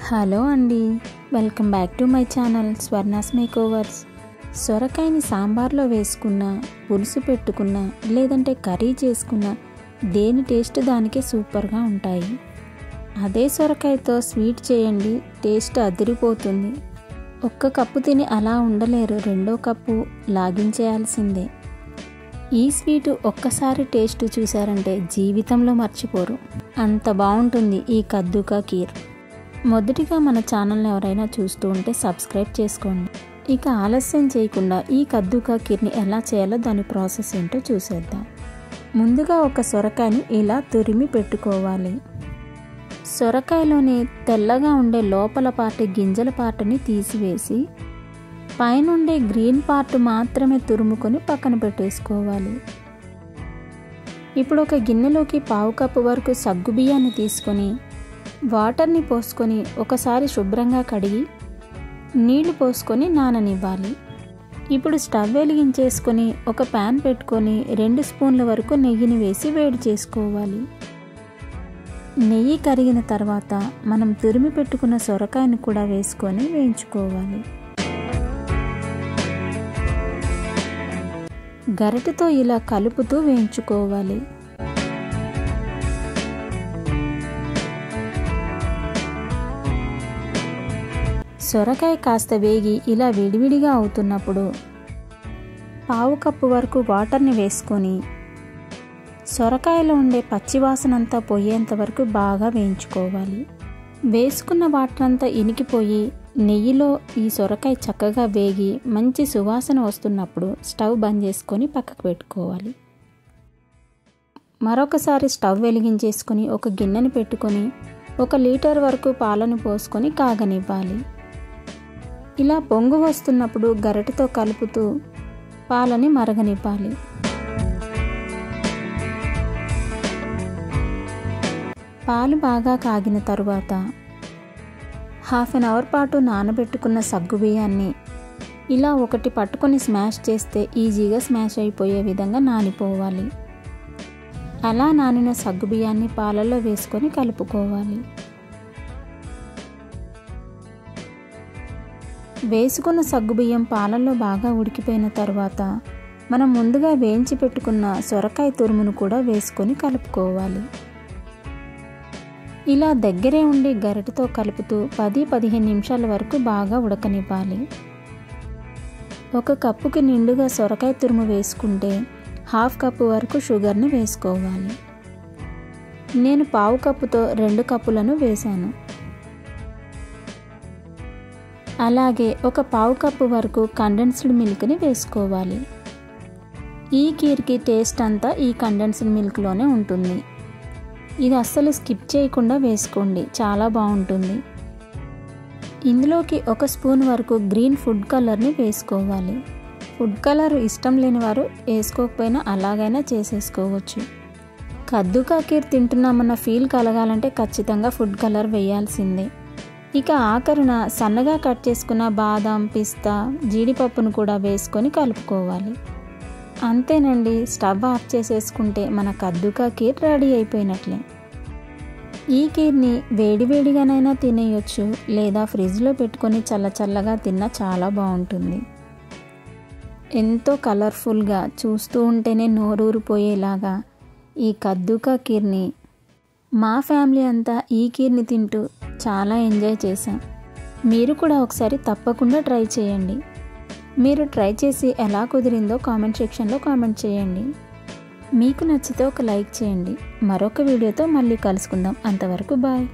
Hello అండి, welcome back to my channel Swarna's makeovers. సొరకాయని సాంబార్లో వేసుకున్న, పులుసు పెట్టుకున్న, లేదంటే కర్రీ చేసుకున్న దేని టేస్ట్ దానికే సూపర్గా ఉంటాయి. అదే సొరకాయతో స్వీట్ చేయండి, టేస్ట్ అదిరిపోతుంది. ఒక్క కప్పు తిని అలా ఉండలేరు, రెండో కప్పు లాగించేయాల్సిందే. ఈ స్వీటు ఒక్కసారి టేస్ట్ చూసారంటే జీవితంలో మర్చిపోరు, అంత బాగుంటుంది ఈ కద్దు కా ఖీర్. మొదటిగా మన ఛానల్ని ఎవరైనా చూస్తూ ఉంటే సబ్స్క్రైబ్ చేసుకోండి. ఇక ఆలస్యం చేయకుండా ఈ కద్దు కా ఖీర్ని ఎలా చేయాలో దాని ప్రాసెస్ ఏంటో చూసేద్దాం. ముందుగా ఒక సొరకాయని ఇలా తురిమి పెట్టుకోవాలి. సొరకాయలోని తెల్లగా ఉండే లోపల పార్ట్ గింజల పార్ట్ని తీసివేసి పైనుండే గ్రీన్ పార్ట్ మాత్రమే తురుముకొని పక్కన పెట్టేసుకోవాలి. ఇప్పుడు ఒక గిన్నెలోకి 1/2 కప్పు వరకు సగ్గుబియ్యాన్ని తీసుకొని వాటర్ని పోసుకొని ఒకసారి శుభ్రంగా కడిగి నీళ్లు పోసుకొని నాననివ్వాలి. ఇప్పుడు స్టవ్ వెలిగించేసుకొని ఒక ప్యాన్ పెట్టుకొని 2 స్పూన్ల వరకు నెయ్యిని వేసి వేడి చేసుకోవాలి. నెయ్యి కరిగిన తర్వాత మనం తురిమి పెట్టుకున్న సొరకాయని కూడా వేసుకొని వేయించుకోవాలి. గరిటెతో ఇలా కలుపుతూ వేయించుకోవాలి. సొరకాయ కాస్త వేగి ఇలా విడివిడిగా అవుతున్నప్పుడు 1/2 కప్పు వరకు వాటర్ని వేసుకొని సొరకాయలో ఉండే పచ్చివాసనంతా పోయేంత వరకు బాగా వేయించుకోవాలి. వేసుకున్న వాటర్ అంతా ఇనికిపోయి నెయ్యిలో ఈ సొరకాయ చక్కగా వేగి మంచి సువాసన వస్తున్నప్పుడు స్టవ్ బంద్ చేసుకొని పక్కకు పెట్టుకోవాలి. మరొకసారి స్టవ్ వెలిగించేసుకొని ఒక గిన్నెని పెట్టుకొని 1 లీటర్ వరకు పాలను పోసుకొని కాగనివ్వాలి. ఇలా పొంగు వస్తున్నప్పుడు గరిటెతో కలుపుతూ పాలని మరగనివ్వాలి. పాలు బాగా కాగిన తరువాత 1/2 అవర్ పాటు నానబెట్టుకున్న సగ్గుబియ్యాన్ని ఇలా ఒకటి పట్టుకొని స్మాష్ చేస్తే ఈజీగా స్మాష్ అయిపోయే విధంగా నానిపోవాలి. అలా నానిన సగ్గుబియ్యాన్ని పాలల్లో వేసుకొని కలుపుకోవాలి. వేసుకున్న సగ్గుబియ్యం పాలల్లో బాగా ఉడికిపోయిన తర్వాత మనం ముందుగా వేయించి పెట్టుకున్న సొరకాయ తురుమును కూడా వేసుకొని కలుపుకోవాలి. ఇలా దగ్గరే ఉండి గరిటెతో కలుపుతూ 10-15 నిమిషాల వరకు బాగా ఉడకనివ్వాలి. 1 కప్పుకి నిండుగా సొరకాయ తురుము వేసుకుంటే 1/2 కప్పు వరకు షుగర్ని వేసుకోవాలి. నేను 1/2 కప్పుతో 2 కప్పులను వేశాను. అలాగే 1/4 కప్పు వరకు కండెన్స్డ్ మిల్క్ని వేసుకోవాలి. ఈ ఖీర్కి టేస్ట్ అంతా ఈ కండెన్స్డ్ మిల్క్లోనే ఉంటుంది. ఇది అస్సలు స్కిప్ చేయకుండా వేసుకోండి, చాలా బాగుంటుంది. ఇందులోకి 1 స్పూన్ వరకు గ్రీన్ ఫుడ్ కలర్ని వేసుకోవాలి. ఫుడ్ కలర్ ఇష్టం లేని వారు వేసుకోకపోయినా అలాగైనా చేసేసుకోవచ్చు. కద్దు కా ఖీర్ తింటున్నామన్న ఫీల్ కలగాలంటే ఖచ్చితంగా ఫుడ్ కలర్ వేయాల్సిందే. ఇక ఆఖరున సన్నగా కట్ చేసుకున్న బాదాం, పిస్తా, జీడిపప్పును కూడా వేసుకొని కలుపుకోవాలి. అంతేనండి, స్టవ్ ఆఫ్ చేసేసుకుంటే మన కద్దు కా ఖీర్ రెడీ అయిపోయినట్లే. ఈ ఖీర్ని వేడివేడిగానైనా తినేయొచ్చు, లేదా ఫ్రిడ్జ్లో పెట్టుకొని చల్లగా తిన్నా చాలా బాగుంటుంది. ఎంతో కలర్ఫుల్గా, చూస్తూ ఉంటేనే నోరూరిపోయేలాగా ఈ కద్దు కా ఖీర్ని మా ఫ్యామిలీ అంతా ఈ ఖీర్ని తింటూ చాలా ఎంజాయ్ చేశాం. మీరు కూడా ఒకసారి తప్పకుండా ట్రై చేయండి. మీరు ట్రై చేసి ఎలా కుదిరిందో కామెంట్ సెక్షన్లో కామెంట్ చేయండి. మీకు నచ్చితే ఒక లైక్ చేయండి. మరొక వీడియోతో మళ్ళీ కలుసుకుందాం. అంతవరకు బాయ్.